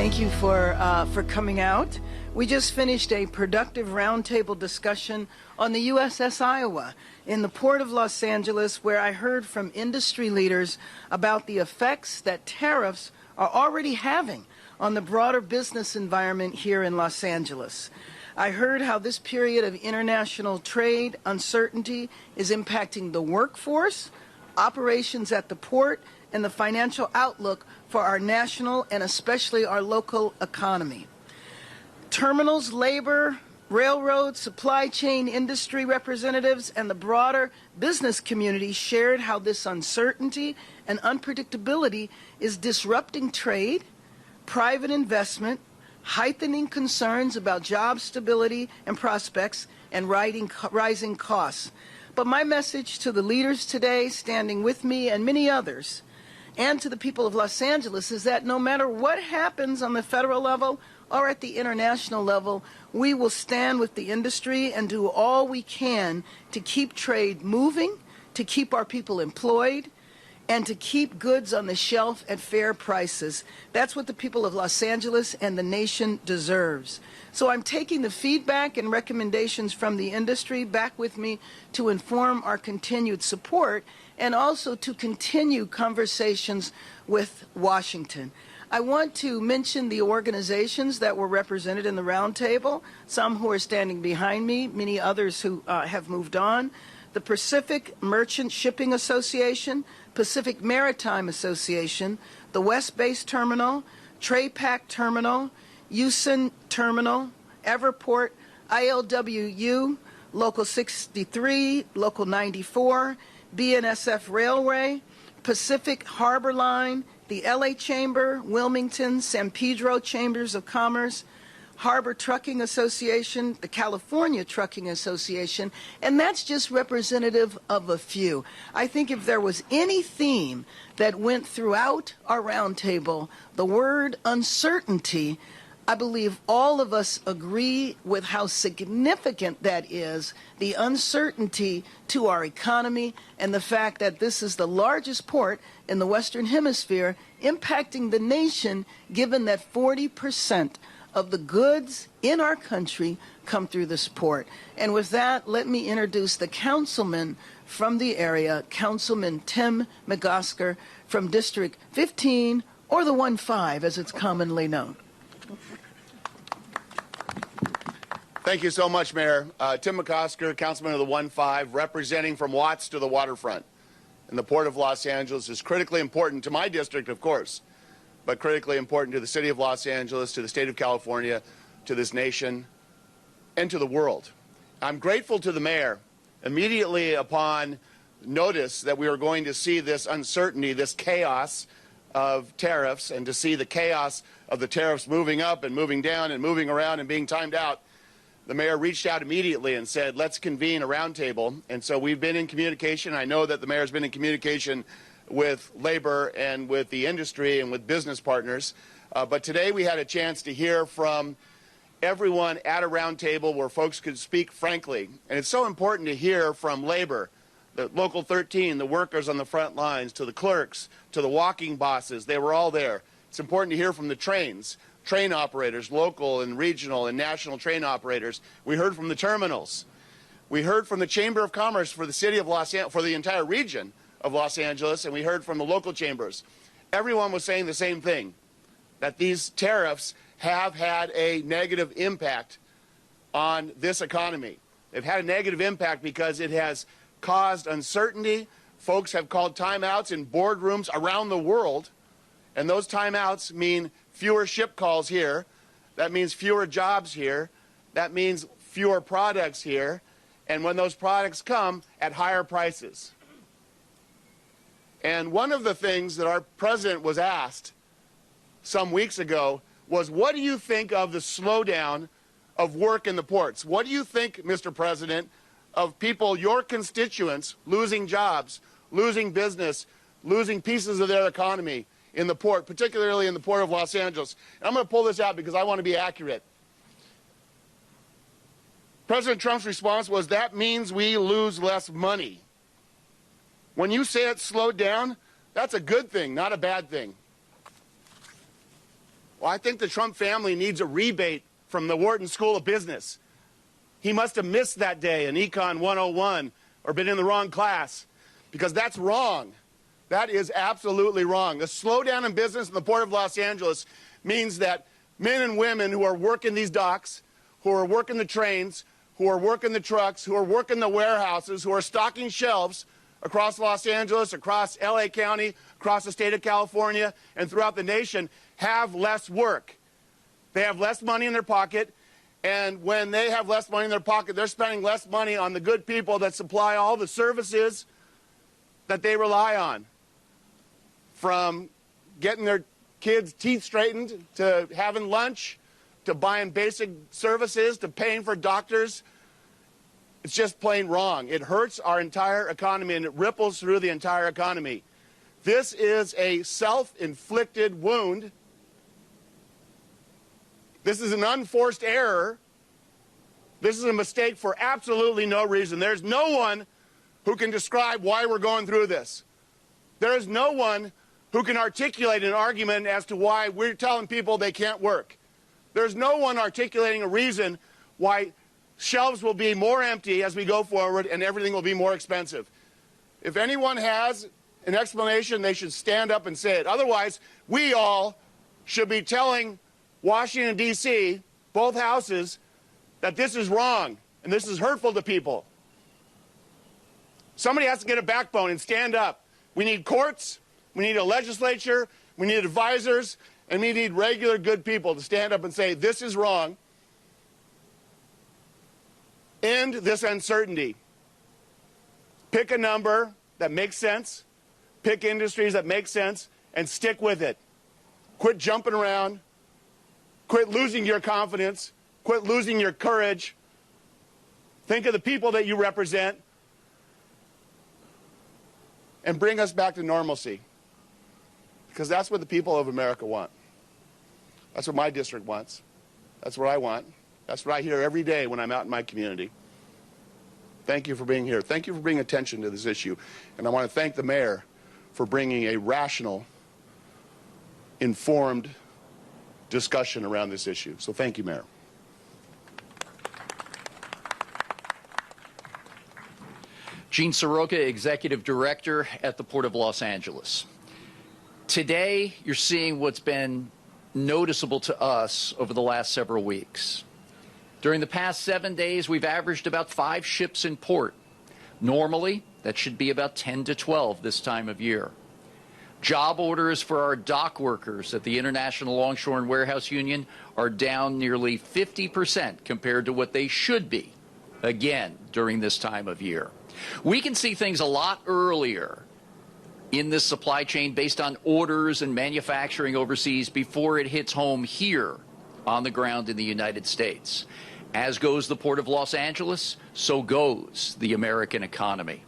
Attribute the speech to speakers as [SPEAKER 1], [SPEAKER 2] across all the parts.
[SPEAKER 1] Thank you for coming out. We just finished a productive roundtable discussion on the USS Iowa in the Port of Los Angeles, where I heard from industry leaders about the effects that tariffs are already having on the broader business environment here in Los Angeles. I heard how this period of international trade uncertainty is impacting the workforce, operations at the port, and the financial outlook for our national and especially our local economy. Terminals, labor, railroad, supply chain industry representatives, and the broader business community shared how this uncertainty and unpredictability is disrupting trade, private investment, heightening concerns about job stability and prospects, and rising costs. But my message to the leaders today, standing with me and many others, and to the people of Los Angeles, is that no matter what happens on the federal level or at the international level, we will stand with the industry and do all we can to keep trade moving, to keep our people employed, and to keep goods on the shelf at fair prices. That's what the people of Los Angeles and the nation deserves. So I'm taking the feedback and recommendations from the industry back with me to inform our continued support and also to continue conversations with Washington. I want to mention the organizations that were represented in the roundtable, some who are standing behind me, many others who have moved on. The Pacific Merchant Shipping Association, Pacific Maritime Association, the West Base Terminal, TrePac Terminal, Houston Terminal, Everport, ILWU, Local 63, Local 94, BNSF Railway, Pacific Harbor Line, the LA Chamber, Wilmington, San Pedro Chambers of Commerce, Harbor Trucking Association, the California Trucking Association, and that's just representative of a few. I think if there was any theme that went throughout our roundtable, the word uncertainty, I believe all of us agree with how significant that is, the uncertainty to our economy and the fact that this is the largest port in the Western Hemisphere, impacting the nation, given that 40% of the goods in our country come through this port. And with that, let me introduce the councilman from the area, Councilman Tim McOsker from District 15, or the 1-5 as it's commonly known.
[SPEAKER 2] Thank you so much, Mayor. Tim McOsker, Councilman of the 1-5, representing from Watts to the waterfront. And the Port of Los Angeles is critically important to my district, of course, but critically important to the city of Los Angeles, to the state of California, to this nation, and to the world. I'm grateful to the mayor immediately upon notice that we were going to see this uncertainty, this chaos of tariffs, and to see the chaos of the tariffs moving up and moving down and moving around and being timed out. The mayor reached out immediately and said, let's convene a roundtable. And so we've been in communication. I know that the mayor's been in communication with labor and with the industry and with business partners. But today we had a chance to hear from everyone at a roundtable where folks could speak frankly. And it's so important to hear from labor, the Local 13, the workers on the front lines, to the clerks, to the walking bosses. They were all there. It's important to hear from the train operators, local and regional and national train operators. We heard from the terminals. We heard from the Chamber of Commerce for the city of Los Angeles, for the entire region of Los Angeles, and we heard from the local chambers. Everyone was saying the same thing, that these tariffs have had a negative impact on this economy. They've had a negative impact because it has caused uncertainty. Folks have called timeouts in boardrooms around the world, and those timeouts mean fewer ship calls here. That means fewer jobs here. That means fewer products here. And when those products come, at higher prices. And one of the things that our president was asked some weeks ago was, what do you think of the slowdown of work in the ports? What do you think, Mr. President, of people, your constituents, losing jobs, losing business, losing pieces of their economy in the port, particularly in the Port of Los Angeles? And I'm going to pull this out because I want to be accurate. President Trump's response was, that means we lose less money. When you say it's slowed down, that's a good thing, not a bad thing. Well, I think the Trump family needs a rebate from the Wharton School of Business. He must have missed that day in Econ 101 or been in the wrong class, because that's wrong. That is absolutely wrong. The slowdown in business in the Port of Los Angeles means that men and women who are working these docks, who are working the trains, who are working the trucks, who are working the warehouses, who are stocking shelves across Los Angeles, across LA County, across the state of California, and throughout the nation, have less work. They have less money in their pocket, and when they have less money in their pocket, they're spending less money on the good people that supply all the services that they rely on, from getting their kids' teeth straightened, to having lunch, to buying basic services, to paying for doctors. It's just plain wrong. It hurts our entire economy, and it ripples through the entire economy. This is a self-inflicted wound. This is an unforced error. This is a mistake for absolutely no reason. There's no one who can describe why we're going through this. There is no one who can articulate an argument as to why we're telling people they can't work. There's no one articulating a reason why shelves will be more empty as we go forward and everything will be more expensive. If anyone has an explanation, they should stand up and say it. Otherwise, we all should be telling Washington, D.C., both houses, that this is wrong and this is hurtful to people. Somebody has to get a backbone and stand up. We need courts, we need a legislature, we need advisors, and we need regular good people to stand up and say, this is wrong. End this uncertainty. Pick a number that makes sense, pick industries that make sense, and stick with it. Quit jumping around. Quit losing your confidence. Quit losing your courage. Think of the people that you represent and bring us back to normalcy, because that's what the people of America want. That's what my district wants. That's what I want. That's what I hear every day when I'm out in my community. Thank you for being here. Thank you for bringing attention to this issue. And I want to thank the mayor for bringing a rational, informed discussion around this issue. So thank you, Mayor.
[SPEAKER 3] Gene Seroka, Executive Director at the Port of Los Angeles. Today, you're seeing what's been noticeable to us over the last several weeks. During the past 7 days, we've averaged about 5 ships in port. Normally, that should be about 10 to 12 this time of year. Job orders for our dock workers at the International Longshore and Warehouse Union are down nearly 50% compared to what they should be, again, during this time of year. We can see things a lot earlier in this supply chain based on orders and manufacturing overseas before it hits home here on the ground in the United States. As goes the Port of Los Angeles, so goes the American economy.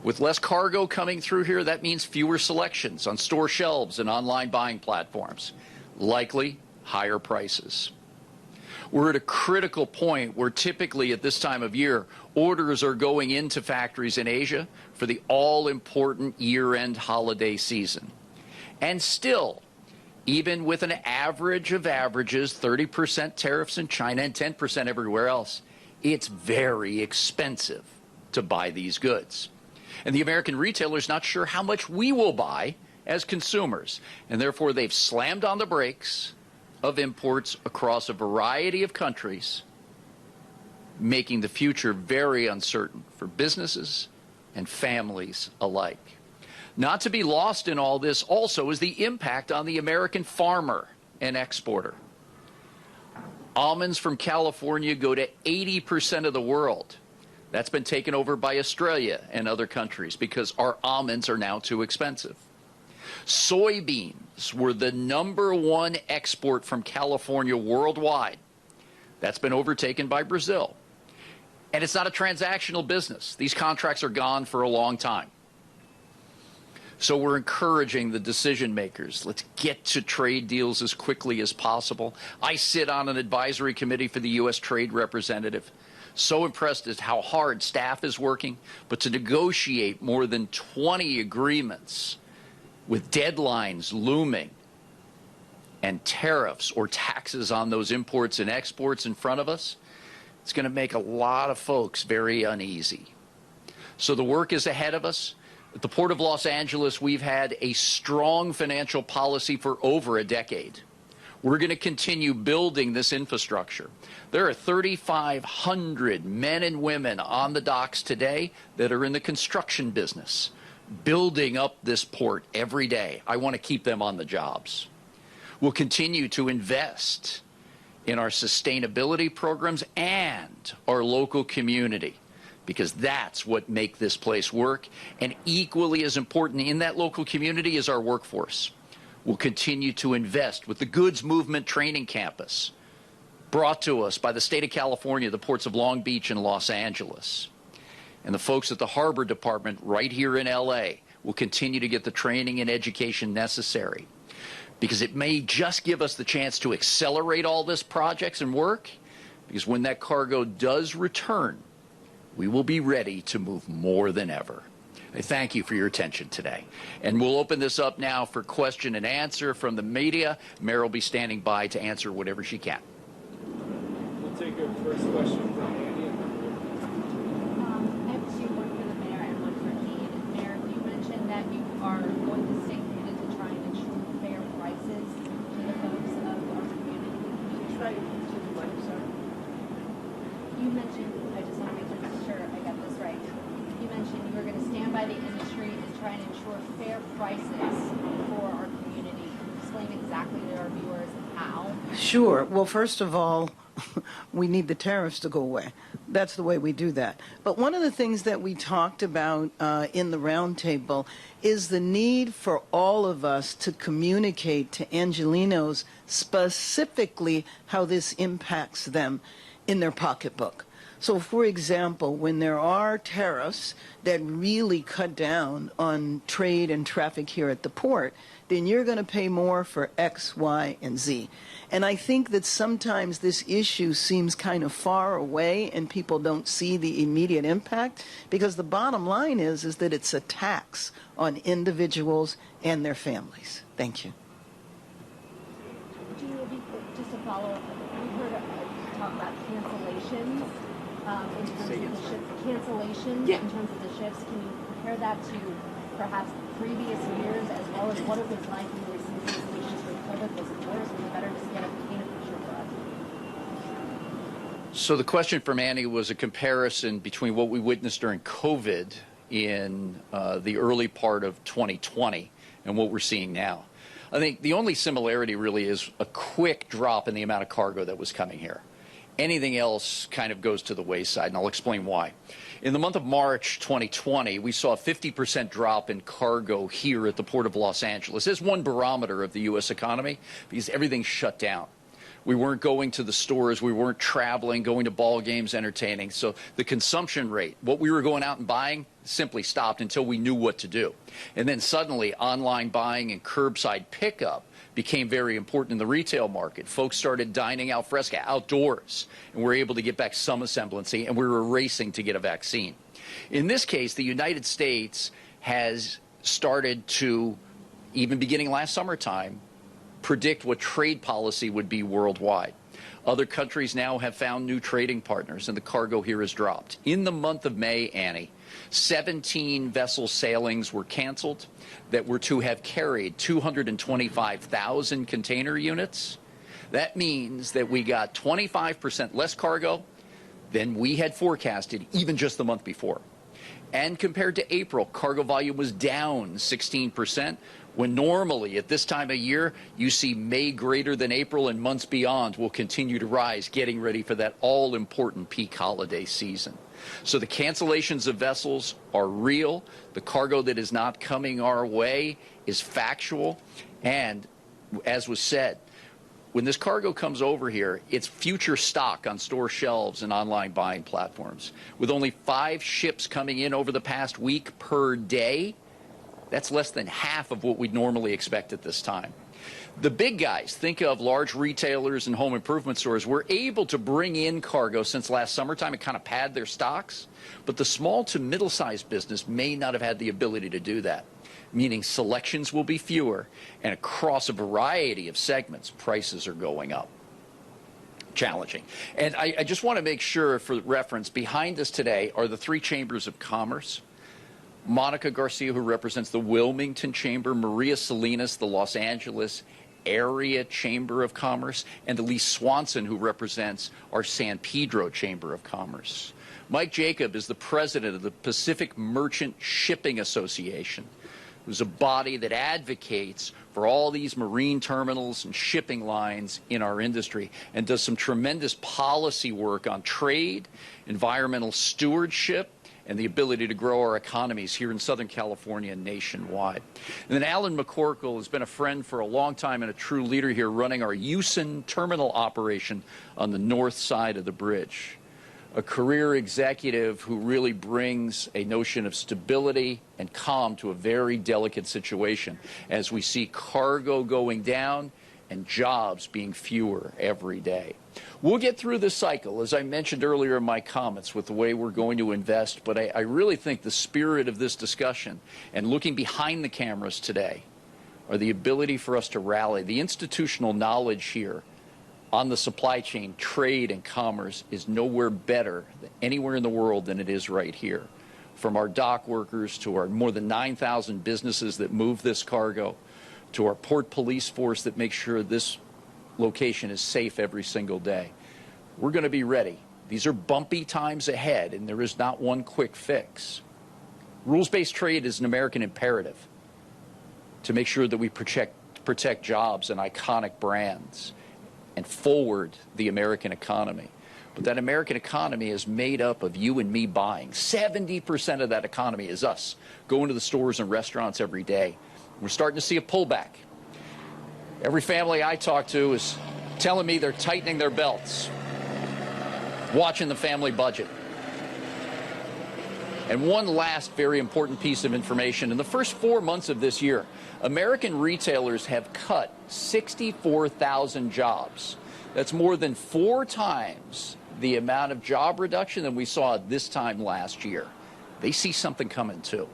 [SPEAKER 3] With less cargo coming through here, that means fewer selections on store shelves and online buying platforms, likely higher prices. We're at a critical point where typically at this time of year, orders are going into factories in Asia for the all-important year-end holiday season. And still, even with an average of averages, 30% tariffs in China and 10% everywhere else, it's very expensive to buy these goods. And the American retailer's not sure how much we will buy as consumers, and therefore they've slammed on the brakes of imports across a variety of countries, making the future very uncertain for businesses and families alike. Not to be lost in all this also is the impact on the American farmer and exporter. Almonds from California go to 80% of the world. That's been taken over by Australia and other countries because our almonds are now too expensive. Soybeans were the #1 export from California worldwide. That's been overtaken by Brazil. And it's not a transactional business. These contracts are gone for a long time. So we're encouraging the decision makers. Let's get to trade deals as quickly as possible. I sit on an advisory committee for the U.S. Trade Representative. So impressed at how hard staff is working, but to negotiate more than 20 agreements with deadlines looming and tariffs or taxes on those imports and exports in front of us, it's going to make a lot of folks very uneasy. So the work is ahead of us. At the Port of Los Angeles, we've had a strong financial policy for over a decade. We're going to continue building this infrastructure. There are 3,500 men and women on the docks today that are in the construction business, building up this port every day. I want to keep them on the jobs. We'll continue to invest in our sustainability programs and our local community, because that's what makes this place work. And equally as important in that local community is our workforce. We'll continue to invest with the Goods Movement Training Campus, brought to us by the state of California, the ports of Long Beach and Los Angeles. And the folks at the Harbor Department right here in LA will continue to get the training and education necessary, because it may just give us the chance to accelerate all this projects and work, because when that cargo does return, we will be ready to move more than ever. I thank you for your attention today. And we'll open this up now for question and answer from the media. Mayor will be standing by to answer whatever she can.
[SPEAKER 4] We'll take our first question from Andy.
[SPEAKER 5] I have two, one for the mayor and one for Dean. Mayor, you mentioned that you are going to stay committed to trying to ensure fair prices to the folks of our community. You mentioned, I just want to make sure I got this right. You mentioned you were going to stand by the industry and try and ensure fair prices for our community. Can you explain exactly to our viewers how?
[SPEAKER 1] Sure. Well, first of all, we need the tariffs to go away. That's the way we do that. But one of the things that we talked about in the roundtable is the need for all of us to communicate to Angelenos specifically how this impacts them in their pocketbook. So, for example, when there are tariffs that really cut down on trade and traffic here at the port, then you're going to pay more for X, Y, and Z. And I think that sometimes this issue seems kind of far away and people don't see the immediate impact, because the bottom line is that it's a tax on individuals and their families. Thank you.
[SPEAKER 5] Just to follow up, we heard talk about cancellations. In terms of the ships, cancellations in terms of the ships. Can you compare that to perhaps previous years, as well as what it was like when we were seeing cancellations for COVID? Was it worse? Was it better? Just get a picture for us.
[SPEAKER 3] So the question from Annie was a comparison between what we witnessed during COVID in the early part of 2020 and what we're seeing now. I think the only similarity really is a quick drop in the amount of cargo that was coming here. Anything else kind of goes to the wayside, and I'll explain why. In the month of March 2020, we saw a 50% drop in cargo here at the Port of Los Angeles. It's one barometer of the U.S. economy, because everything shut down. We weren't going to the stores, we weren't traveling, going to ball games, entertaining. So the consumption rate, what we were going out and buying, simply stopped until we knew what to do. And then suddenly, online buying and curbside pickup became very important in the retail market. Folks started dining al fresco outdoors, and we're able to get back some semblancy, and we were racing to get a vaccine. In this case, the United States has started to, even beginning last summertime, predict what trade policy would be worldwide. Other countries now have found new trading partners, and the cargo here has dropped. In the month of May, Annie, 17 vessel sailings were canceled that were to have carried 225,000 container units. That means that we got 25% less cargo than we had forecasted even just the month before. And compared to April, cargo volume was down 16%, when normally at this time of year, you see May greater than April, and months beyond will continue to rise, getting ready for that all-important peak holiday season. So the cancellations of vessels are real. The cargo that is not coming our way is factual. And as was said, when this cargo comes over here, it's future stock on store shelves and online buying platforms. With only 5 ships coming in over the past week per day, that's less than half of what we'd normally expect at this time. The big guys, think of large retailers and home improvement stores, were able to bring in cargo since last summertime and kind of pad their stocks. But the small to middle-sized business may not have had the ability to do that. meaning selections will be fewer, and across a variety of segments, prices are going up. Challenging. And I just want to make sure, for reference, behind us today are the three chambers of commerce. Monica Garcia, who represents the Wilmington Chamber, Maria Salinas, the Los Angeles Area Chamber of Commerce, and Elise Swanson, who represents our San Pedro Chamber of Commerce. Mike Jacob is the president of the Pacific Merchant Shipping Association, who's a body that advocates for all these marine terminals and shipping lines in our industry and does some tremendous policy work on trade, environmental stewardship, and the ability to grow our economies here in Southern California and nationwide. And then Alan McCorkle has been a friend for a long time and a true leader here running our Houston terminal operation on the north side of the bridge. A career executive who really brings a notion of stability and calm to a very delicate situation as we see cargo going down and jobs being fewer every day. We'll get through this cycle, as I mentioned earlier in my comments, with the way we're going to invest, but I really think the spirit of this discussion and looking behind the cameras today are the ability for us to rally. The institutional knowledge here on the supply chain, trade, and commerce is nowhere better than anywhere in the world than it is right here. From our dock workers to our more than 9,000 businesses that move this cargo, to our port police force that makes sure this location is safe every single day. We're going to be ready. These are bumpy times ahead, and there is not one quick fix. Rules-based trade is an American imperative to make sure that we protect jobs and iconic brands and forward the American economy. But that American economy is made up of you and me buying. 70% of that economy is us going to the stores and restaurants every day. We're starting to see a pullback. Every family I talk to is telling me they're tightening their belts, watching the family budget. And one last very important piece of information. In the first 4 months of this year, American retailers have cut 64,000 jobs. That's more than 4 times the amount of job reduction that we saw this time last year. They see something coming too.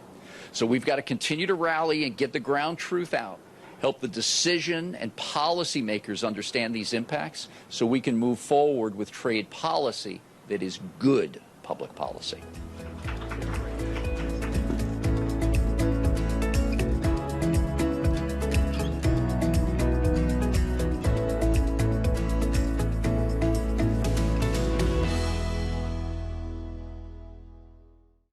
[SPEAKER 3] So we've got to continue to rally and get the ground truth out, help the decision and policymakers understand these impacts so we can move forward with trade policy that is good public policy.